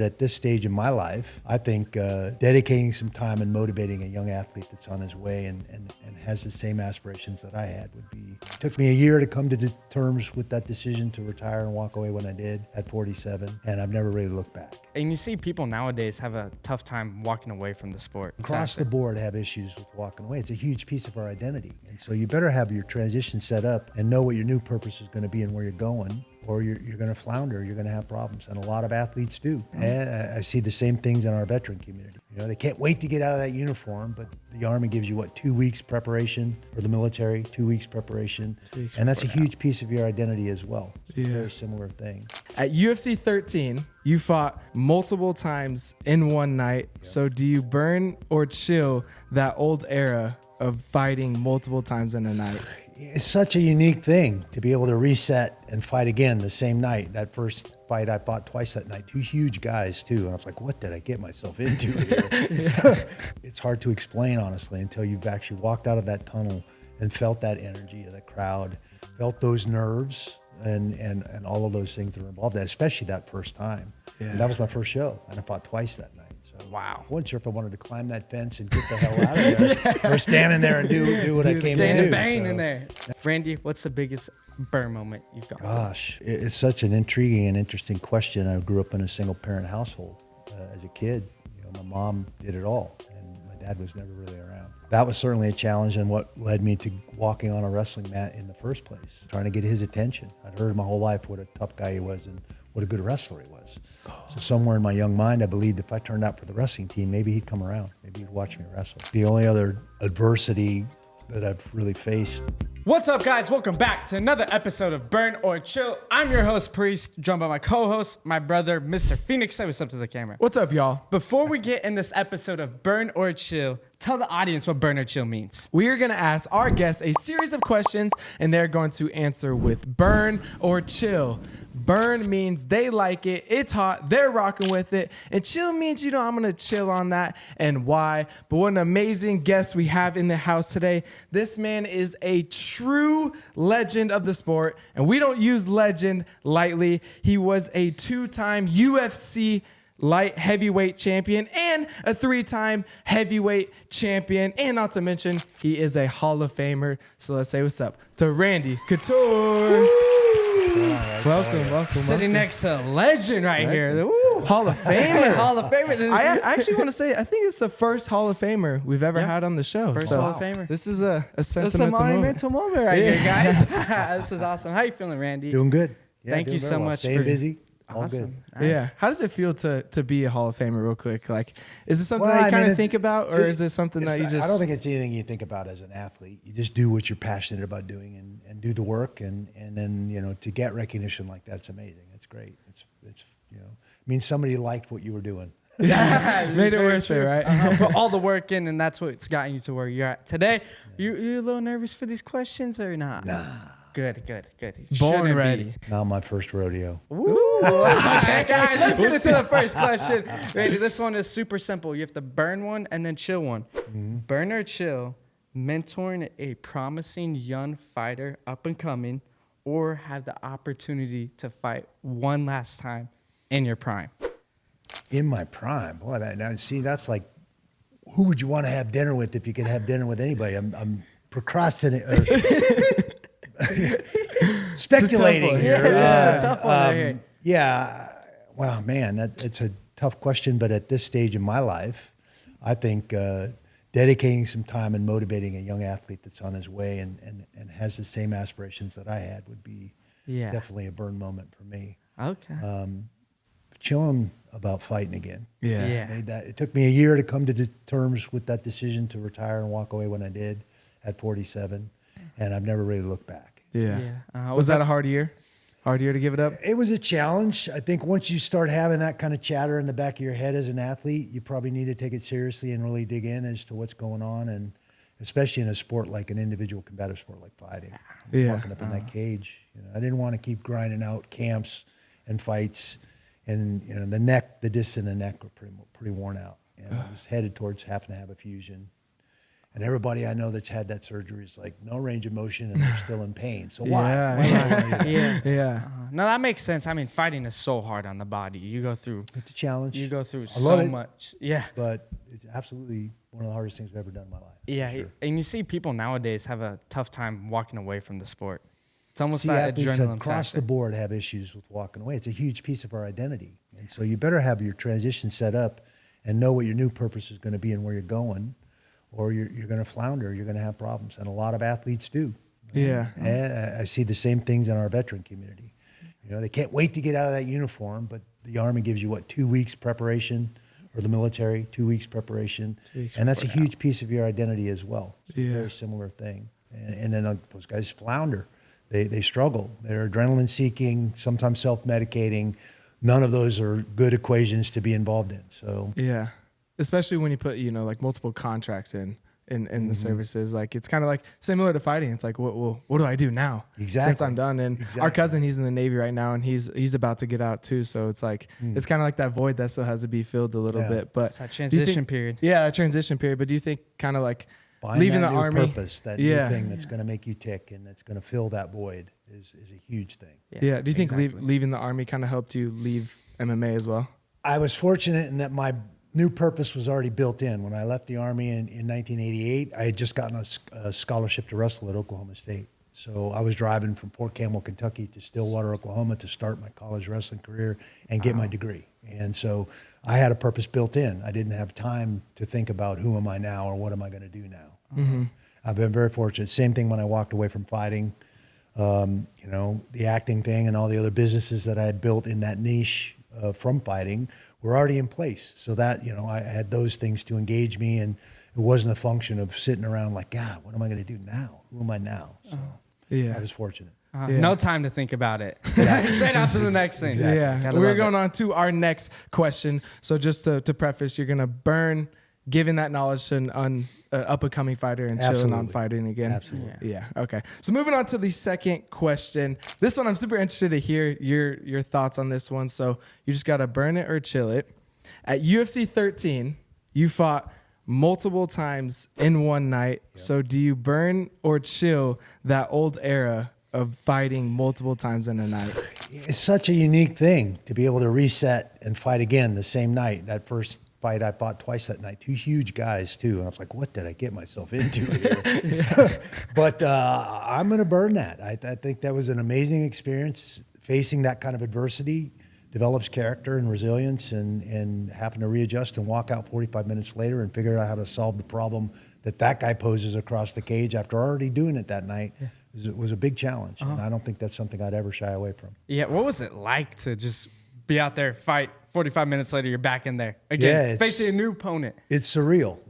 At this stage in my life, I think dedicating some time and motivating a young athlete that's on his way and has the same aspirations that I had would be. It took me a year to come to terms with that decision to retire and walk away when I did at 47, and I've never really looked back. And you see people nowadays have a tough time walking away from the sport. Across the board have issues with walking away. It's a huge piece of our identity. And so you better have your transition set up and know what your new purpose is going to be and where you're going, or you're going to flounder, you're going to have problems. And a lot of athletes do. And I see the same things in our veteran community. You know, they can't wait to get out of that uniform, but the Army gives you, 2 weeks preparation, or the military, 2 weeks preparation. And that's a huge piece of your identity as well. It's a very similar thing. At UFC 13, you fought multiple times in one night. Yep. So do you burn or chill that old era of fighting multiple times in a night? It's such a unique thing to be able to reset and fight again the same night. That first fight, I fought twice that night, 2 huge guys too. And I was like, what did I get myself into here? It's hard to explain, honestly, until you've actually walked out of that tunnel and felt that energy of the crowd, felt those nerves and all of those things that are involved, especially that first time. Yeah. And that was my first show, and I fought twice that night. Wow. I wasn't sure if I wanted to climb that fence and get the hell out of there or stand in there and do what I came to do. Stand and bang in there. Randy, what's the biggest burn moment you've got? Gosh, it's such an intriguing and interesting question. I grew up in a single parent household as a kid. You know, my mom did it all, and my dad was never really around. That was certainly a challenge and what led me to walking on a wrestling mat in the first place, trying to get his attention. I'd heard my whole life what a tough guy he was and what a good wrestler he was. So somewhere in my young mind, I believed if I turned out for the wrestling team, maybe he'd come around. Maybe he'd watch me wrestle. The only other adversity that I've really faced. What's up, guys? Welcome back to another episode of Burn or Chill. I'm your host, Priest, joined by my co-host, my brother, Mr. Phoenix. Say what's up to the camera. What's up, y'all? Before we get in this episode of Burn or Chill, tell the audience what Burn or Chill means. We are going to ask our guests a series of questions, and they're going to answer with burn or chill. Burn means they like it, it's hot, they're rocking with it. And chill means, I'm going to chill on that and why. But what an amazing guest we have in the house today. This man is a true legend of the sport, and we don't use legend lightly. He was a 2-time UFC light heavyweight champion and a 3-time heavyweight champion. And not to mention, he is a Hall of Famer. So let's say what's up to Randy Couture. Welcome. Sitting next to a legend here. Ooh. Hall of Famer. Hall of Famer. I actually want to say, I think it's the first Hall of Famer we've ever had on the show. First Hall of Famer. This is a It's a monumental moment right here, guys. This is awesome. How you feeling, Randy? Doing good. Yeah, Thank you so much. Staying busy. All Awesome. good. Nice. Yeah. How does it feel to be a Hall of Famer real quick? Like, is it something that you kind of think about, or is it something that you just... I don't think it's anything you think about as an athlete. You just do what you're passionate about doing and do the work. And then, to get recognition like that's amazing. It's great. It's it means somebody liked what you were doing. Yeah, made it worth it, right? Put all the work in, and that's what's gotten you to where you're at today. You a little nervous for these questions or not? Nah. Good. Born ready. Not my first rodeo. Ooh. Okay, guys, let's get into the first question. Randy, this one is super simple. You have to burn one and then chill one. Mm-hmm. Burn or chill, mentoring a promising young fighter up and coming, or have the opportunity to fight one last time in your prime. In my prime, boy, that's like, who would you want to have dinner with if you could have dinner with anybody? I'm procrastinating. Speculating here. It's a tough one right here. Yeah. Well, man, it's a tough question. But at this stage in my life, I think dedicating some time and motivating a young athlete that's on his way and has the same aspirations that I had would be definitely a burn moment for me. Okay. Chilling about fighting again. Yeah. It took me a year to come to terms with that decision to retire and walk away when I did at 47. And I've never really looked back. Yeah. Was that a hard year? Hard year to give it up? It was a challenge. I think once you start having that kind of chatter in the back of your head as an athlete, you probably need to take it seriously and really dig in as to what's going on. And especially in a sport like an individual combative sport like fighting, walking up in that cage. I didn't want to keep grinding out camps and fights. And the discs in the neck were pretty worn out. And I was headed towards having to have a fusion. And everybody I know that's had that surgery is like no range of motion and they're still in pain. So why? Yeah. Why would I wanna do that? Yeah. Yeah. No, that makes sense. I mean, fighting is so hard on the body. You go through It's a challenge. so love it. much. Yeah. But it's absolutely one of the hardest things I've ever done in my life. Yeah. for sure. And you see people nowadays have a tough time walking away from the sport. It's almost See, that athletes adrenaline across factor. the board have issues with walking away. It's a huge piece of our identity. And so you better have your transition set up and know what your new purpose is going to be and where you're going, or you're going to flounder, you're going to have problems. And a lot of athletes do. Yeah. And I see the same things in our veteran community. You know, they can't wait to get out of that uniform, but the Army gives you, 2 weeks preparation, or the military, 2 weeks preparation. And that's a huge piece of your identity as well. It's a very similar thing. And then those guys flounder. They struggle. They're adrenaline seeking, sometimes self-medicating. None of those are good equations to be involved in. So Yeah. Especially when you put, like multiple contracts in the services. Like it's kind of like similar to fighting. It's like, what do I do now? Exactly. Since I'm done. And our cousin, he's in the Navy right now and he's about to get out too. So it's like, it's kind of like that void that still has to be filled a little bit. But It's that do you transition think- period. Yeah, that transition period. But do you think kind of like find leaving that the new Army? purpose, that new thing that's going to make you tick and that's going to fill that void is a huge thing. Yeah. Do you think exactly. leaving the Army kind of helped you leave MMA as well? I was fortunate in that my new purpose was already built in. When I left the Army in 1988, I had just gotten a scholarship to wrestle at Oklahoma State. So I was driving from Fort Campbell, Kentucky to Stillwater, Oklahoma to start my college wrestling career and get my degree. And so I had a purpose built in. I didn't have time to think about who am I now or what am I going to do now. I've been very fortunate. Same thing when I walked away from fighting. The acting thing and all the other businesses that I had built in that niche from fighting were already in place. So that, I had those things to engage me, and it wasn't a function of sitting around like, God, what am I going to do now? Who am I now? So I was fortunate. No time to think about it. Straight out to the next thing. Exactly. Yeah. Gotta We're love going it. on to our next question. So just to preface, you're going to burn giving that knowledge to an up-and-coming fighter and chilling on Absolutely. fighting again. Absolutely. Yeah. Okay. So moving on to the second question. This one, I'm super interested to hear your thoughts on this one. So you just got to burn it or chill it. At UFC 13, you fought multiple times in one night. Yep. So do you burn or chill that old era of fighting multiple times in a night? It's such a unique thing to be able to reset and fight again the same night. That first fight I fought twice that night, 2 huge guys too. And I was like, what did I get myself into here? But I'm going to burn that. I think that was an amazing experience. Facing that kind of adversity develops character and resilience, and having to readjust and walk out 45 minutes later and figure out how to solve the problem that guy poses across the cage after already doing it that night was a big challenge. And I don't think that's something I'd ever shy away from. Yeah. What was it like to just be out there, fight, 45 minutes later, you're back in there again, facing a new opponent? It's surreal.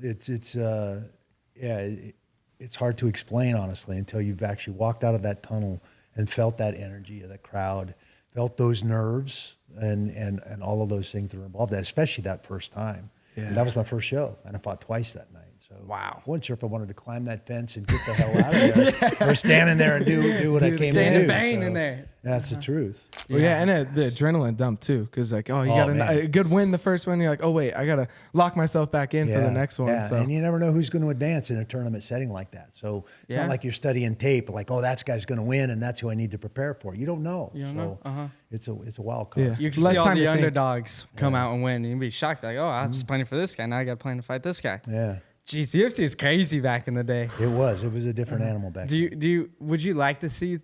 It's hard to explain, honestly, until you've actually walked out of that tunnel and felt that energy of the crowd, felt those nerves and all of those things that are involved, especially that first time. Yeah. And that was my first show, and I fought twice that night. So Wow. I wasn't sure if I wanted to climb that fence and get the hell out of there or stand in there and do what I came to stand do. and bang in there. That's the truth. Well, yeah, and the adrenaline dump too, because like, you got a good win the first one, you're like, oh wait, I gotta lock myself back in for the next one. Yeah, So and you never know who's going to advance in a tournament setting like that. So it's not like you're studying tape, like, oh, that guy's going to win, and that's who I need to prepare for. You don't know. You don't know. It's a wild card. Yeah. You can Less see all time the to think. underdogs come out and win, and you'd be shocked, like, oh, I was planning for this guy, now I got to plan to fight this guy. Yeah, Jeez, the UFC is crazy back in the day. it was. It was a different animal back then. Would you like to see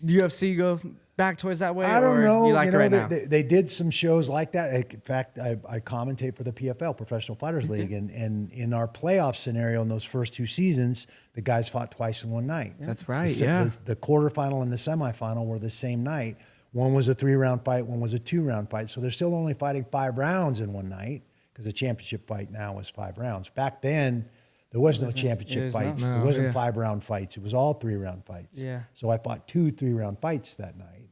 UFC go back towards that way? I don't or know. You like it right now? They did some shows like that. In fact, I commentate for the PFL, Professional Fighters League, and in our playoff scenario in those first 2 seasons, the guys fought twice in one night. That's right. The quarterfinal and the semifinal were the same night. One was a 3-round fight, one was a 2-round fight. So they're still only fighting 5 rounds in one night, because the championship fight now is 5 rounds. Back then, there was no championship fights. not. There wasn't Yeah. 5-round fights. It was all 3-round fights. Yeah. So I fought 2 3-round fights that night.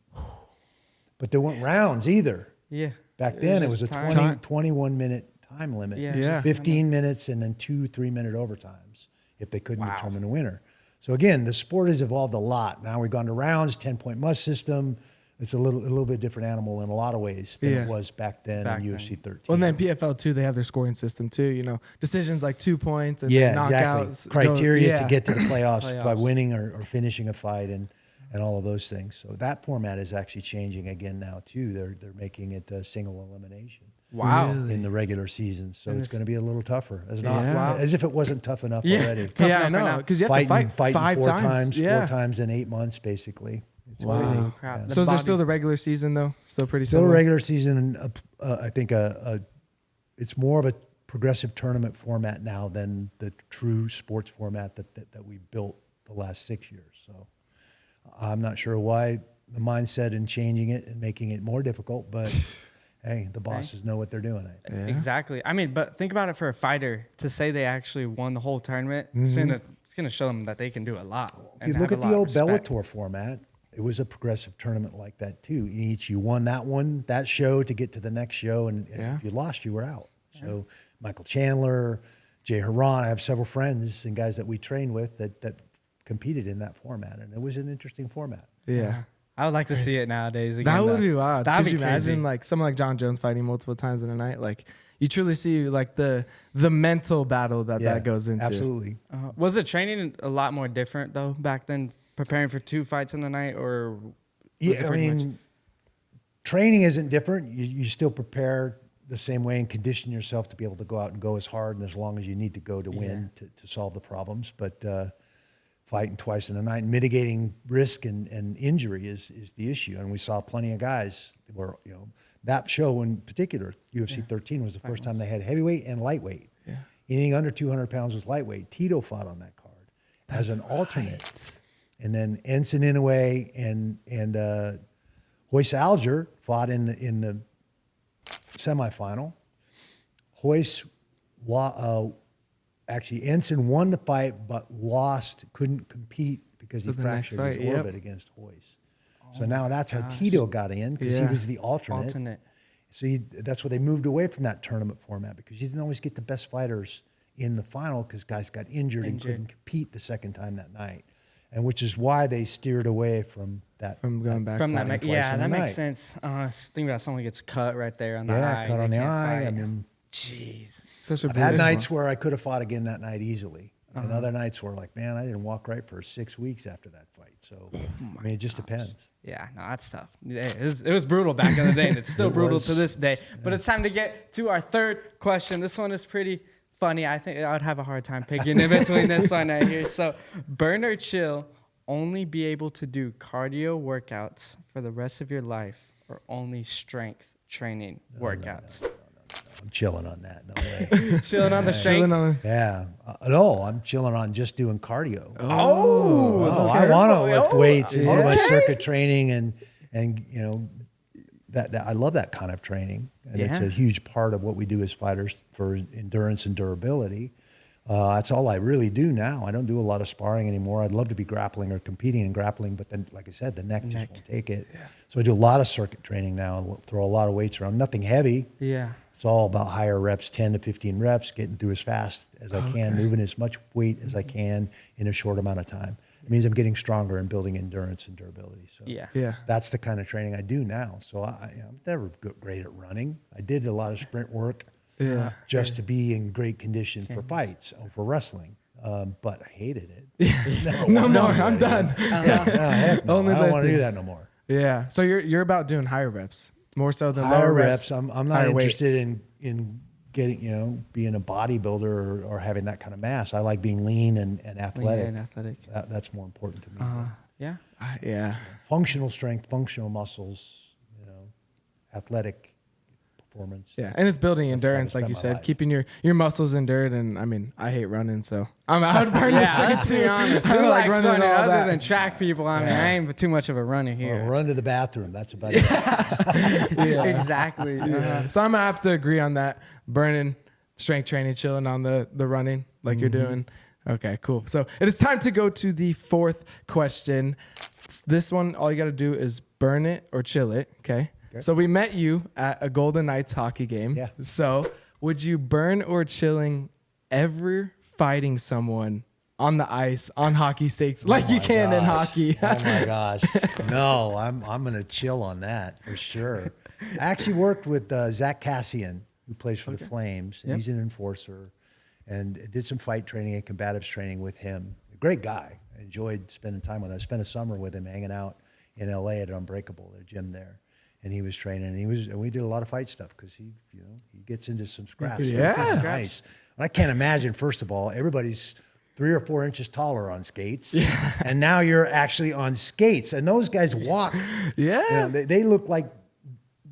But there weren't rounds either. Yeah. Back then, it was a just time. 21-minute time limit. Yeah. Yeah. 15 minutes and then 2 3-minute overtimes if they couldn't determine a winner. So again, the sport has evolved a lot. Now we've gone to rounds, 10-point must system, it's a little bit different animal in a lot of ways than it was back then in UFC 13. Well, and then PFL too, they have their scoring system too. You know, decisions like 2 points and exactly. knockouts. Criteria to get to the playoffs by winning or finishing a fight and all of those things. So that format is actually changing again now too. They're making it a single elimination. Wow. In the regular season, so it's going to be a little tougher. Yeah. As if it wasn't tough enough already. Yeah, I know, because you have to fight Fighting 4 times. four times in 8 months, basically. It's Wow. Crap. So is there still the regular season though? Still pretty still a similar? regular season. I think it's more of a progressive tournament format now than the true sports format that we built the last 6 years. So I'm not sure why the mindset in changing it and making it more difficult, but hey, the bosses know what they're doing. Yeah. Exactly. I mean, but think about it for a fighter to say they actually won the whole tournament. It's gonna show them that they can do a lot. If you look at the old Bellator format, it was a progressive tournament like that too. You won that show to get to the next show, and if you lost, you were out. So Michael Chandler, Jay Haran, I have several friends and guys that we train with that competed in that format, and it was an interesting format. Yeah. I would like to see it nowadays again. That would be wild. That'd Could be you crazy. imagine like someone like John Jones fighting multiple times in a night? Like you truly see like the mental battle that goes into. Absolutely. Was the training a lot more different though back then, preparing for 2 fights in a night, or? Yeah, I mean, training isn't different. You still prepare the same way and condition yourself to be able to go out and go as hard and as long as you need to go to win to solve the problems. But fighting twice in a night and mitigating risk and injury is the issue. And we saw plenty of guys where, that show in particular, UFC 13 was the first time they had heavyweight and lightweight. Yeah. Anything under 200 pounds was lightweight. Tito fought on that card as an alternate. Right. And then Ensign Inoue and Royce Alger fought in the semifinal. Royce actually, Ensign won the fight, but lost, couldn't compete because he fractured his orbit against Royce. So now that's how Tito got in, because he was the alternate. So that's why they moved away from that tournament format, because you didn't always get the best fighters in the final because guys got injured and couldn't compete the second time that night. And which is why they steered away from that. From going back from to that. That makes sense. Think about someone gets cut right there on the eye. Yeah, cut on the eye. Fight. I mean, jeez. I've had nights where I could have fought again that night easily. And other nights where like, man, I didn't walk right for 6 weeks after that fight. So, I mean, it just depends. Yeah, no, that's tough. It was brutal back in the day, and it's still brutal to this day. But it's time to get to our third question. This one is pretty funny. I think I would have a hard time picking in between this one right here. So, burn or chill, only be able to do cardio workouts for the rest of your life, or only strength training workouts? No. I'm chilling on that. No way. Chilling on the strength? Yeah. No, I'm chilling on just doing cardio. I want to lift weights and do my circuit training and that I love that kind of training. And it's a huge part of what we do as fighters for endurance and durability. That's all I really do now. I don't do a lot of sparring anymore. I'd love to be grappling or competing in grappling, but then, like I said, the neck just won't take it. Yeah. So I do a lot of circuit training now and throw a lot of weights around. Nothing heavy. Yeah. It's all about higher reps, 10 to 15 reps, getting through as fast as I can, moving as much weight as I can in a short amount of time. It means I'm getting stronger and building endurance and durability. So that's the kind of training I do now. So I'm never great at running. I did a lot of sprint work just to be in great condition for fights or for wrestling. But I hated it. No more. I'm done. Heck no. I don't want to do that no more. Yeah. So you're about doing higher reps more so than higher lower reps. I'm not interested in getting being a bodybuilder or having that kind of mass. I like being lean and athletic. Lean and athletic. That's more important to me. Yeah. Functional strength, functional muscles, athletic performance. Yeah, and it's building endurance, like you said, keeping your muscles endured. And I mean, I hate running, so I would burn the strength too. Be honest. I Who like likes running other that. than track people? I mean, I ain't too much of a runner here. Well, run to the bathroom. That's about it. Exactly. So I'm gonna have to agree on that. Burning, strength training, chilling on the running like you're doing. Okay, cool. So it is time to go to the fourth question. This one, all you got to do is burn it or chill it. Okay. So we met you at a Golden Knights hockey game. Yeah. So would you burn or chilling ever fighting someone on the ice, on hockey stakes, like you can in hockey. Oh my gosh. No, I'm going to chill on that for sure. I actually worked with Zach Cassian, who plays for the Flames, and he's an enforcer, and did some fight training and combatives training with him. A great guy. I enjoyed spending time with him. I spent a summer with him hanging out in LA at Unbreakable, their gym there. And he was training, and we did a lot of fight stuff because he gets into some scraps. Yeah. It's nice. I can't imagine, first of all, everybody's 3 or 4 inches taller on skates. Yeah. And now you're actually on skates. And those guys walk. Yeah. You know, they look like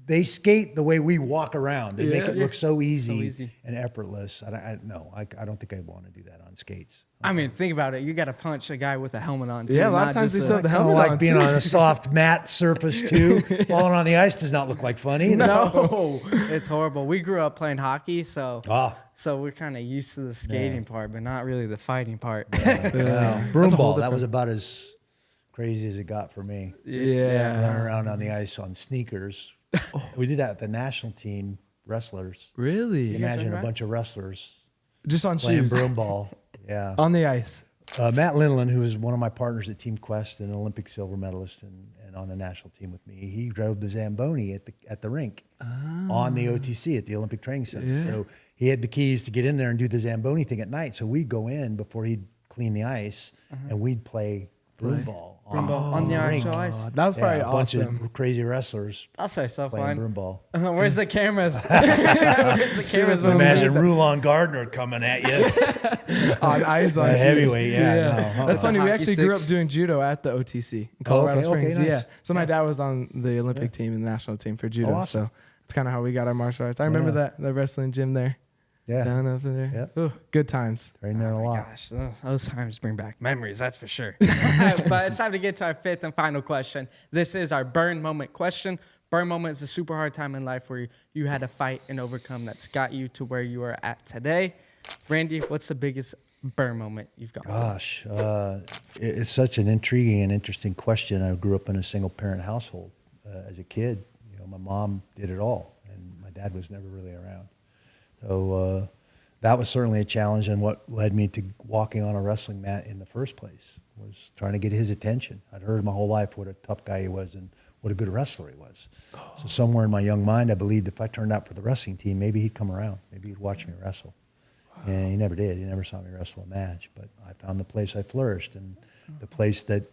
they skate the way we walk around. They make it look so easy and effortless. I don't think I want to do that on skates. I mean, think about it. You got to punch a guy with a helmet on, too. Yeah, a lot of times they still have the Kind of helmet on. like being on a soft mat surface, too. Falling on the ice does not look like funny. No, it's horrible. We grew up playing hockey, so So we're kind of used to the skating part, but not really the fighting part. broom ball, that was about as crazy as it got for me. Yeah. Running around on the ice on sneakers. We did that with the national team wrestlers. Really? Imagine a bunch of wrestlers Just on playing shoes. broom ball. Yeah. On the ice. Matt Lindeland, who is one of my partners at Team Quest and an Olympic silver medalist and on the national team with me, he drove the Zamboni at the rink on the OTC at the Olympic Training Center. Yeah. So he had the keys to get in there and do the Zamboni thing at night. So we'd go in before he'd clean the ice and we'd play broom ball. On the actual ice. That was probably a bunch awesome. of crazy wrestlers I'll say so playing fun. broom ball. Where's the cameras? Where's the cameras? Imagine Rulon Gardner coming at you. On ice, on A shoes. heavyweight, yeah. No. That's funny. We Hockey actually grew up sticks. doing judo at the OTC in Colorado okay, Springs. nice. Yeah. So my dad was on the Olympic team and the national team for judo. awesome. So it's kind of how we got our martial arts. I remember that wrestling gym there. Yeah. Down over there. Yep. Ooh, good times. Trained there a lot. Gosh, those times bring back memories, that's for sure. But it's time to get to our fifth and final question. This is our burn moment question. Burn moment is a super hard time in life where you had to fight and overcome that's got you to where you are at today. Randy, what's the biggest burn moment you've gone through? Gosh, it's such an intriguing and interesting question. I grew up in a single parent household as a kid. You know, my mom did it all, and my dad was never really around. So that was certainly a challenge, and what led me to walking on a wrestling mat in the first place was trying to get his attention. I'd heard my whole life what a tough guy he was and what a good wrestler he was. So somewhere in my young mind, I believed if I turned out for the wrestling team, maybe he'd come around. Maybe he'd watch me wrestle. And he never did. He never saw me wrestle a match. But I found the place I flourished and the place that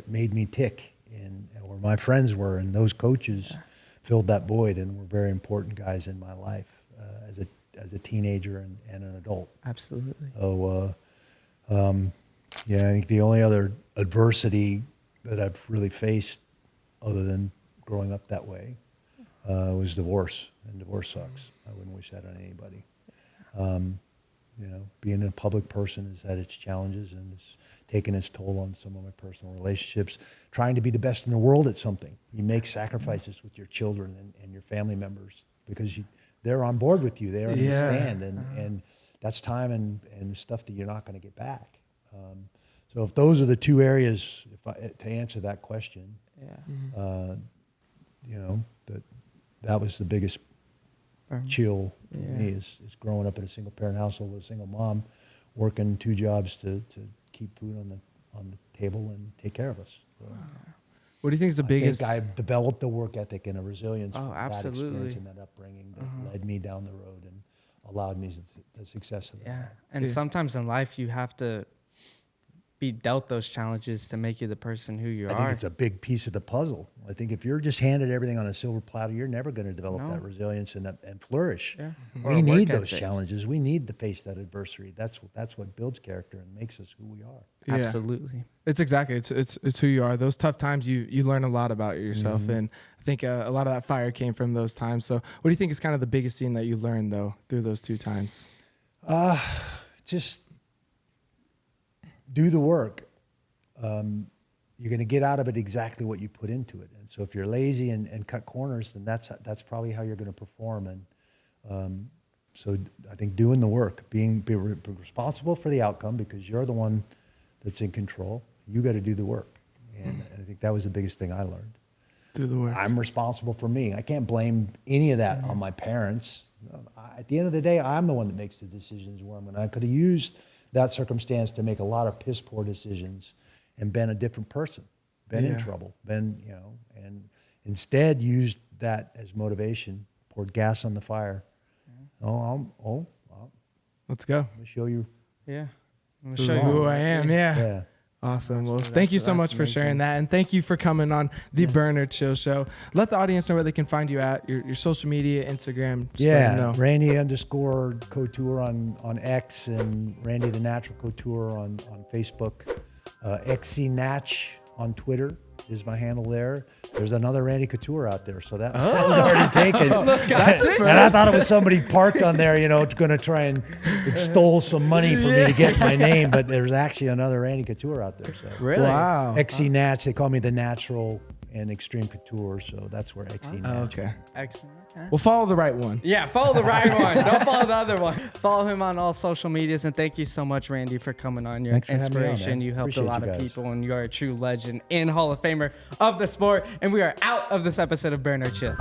made me tick and where my friends were. And those coaches filled that void and were very important guys in my life as a teenager and an adult. Absolutely. So, I think the only other adversity that I've really faced other than growing up that way was divorce. And divorce sucks. I wouldn't wish that on anybody. Being a public person has had its challenges and it's taken its toll on some of my personal relationships. Trying to be the best in the world at something. You make sacrifices with your children and your family members because they're on board with you. They understand. And that's time and stuff that you're not going to get back. So if those are the two areas, to answer that question, that was the biggest chill for me is growing up in a single parent household with a single mom, working 2 jobs to keep food on the table and take care of us. So What do you think is the biggest? I think I've developed a work ethic and a resilience from that absolutely. experience and that upbringing that led me down the road and allowed me the success of that. And sometimes in life you have to be dealt those challenges to make you the person who you I are. think it's a big piece of the puzzle. I think if you're just handed everything on a silver platter, you're never going to develop that resilience and flourish. Yeah. We Or a work need those ethic. challenges. We need to face that adversity. That's what builds character and makes us who we are. Yeah. Absolutely. It's exactly. It's who you are. Those tough times, you learn a lot about yourself, and I think a lot of that fire came from those times. So, what do you think is kind of the biggest thing that you learned though through those 2 times? Just do the work. You're going to get out of it exactly what you put into it. And so if you're lazy and cut corners, then that's probably how you're going to perform. And so I think doing the work, be responsible for the outcome because you're the one that's in control. You got to do the work. And I think that was the biggest thing I learned. Do the work. I'm responsible for me. I can't blame any of that on my parents. At the end of the day, I'm the one that makes the decisions where I'm going. I could have used that circumstance to make a lot of piss poor decisions and been a different person, been in trouble, and instead used that as motivation, poured gas on the fire. Let's go. Let me show you. Yeah. I'm gonna Show show you you who I am. Yeah. Awesome. Well, thank you so much for sharing that. And thank you for coming on the Burn or Chill show. Let the audience know where they can find you at, your social media, Instagram. Just let them know. Randy_Couture on X and Randy the Natural Couture on Facebook. XC Natch on Twitter is my handle there. There's another Randy Couture out there, so that was already taken. And I thought it was somebody parked on there, going to try and extol some money for me to get my name, but there's actually another Randy Couture out there. So. Really? Wow. XC Natch, they call me the Natural and Extreme Couture, so that's where XC Natch. Okay. Excellent. Okay. Well, follow the right one. Yeah, follow the right one. Don't follow the other one. Follow him on all social medias. And thank you so much, Randy, for coming on. You're an Thanks for having me on, inspiration. man. You helped Appreciate a lot you of guys. people, and you are a true legend and Hall of Famer of the sport. And we are out of this episode of Burn or Chill.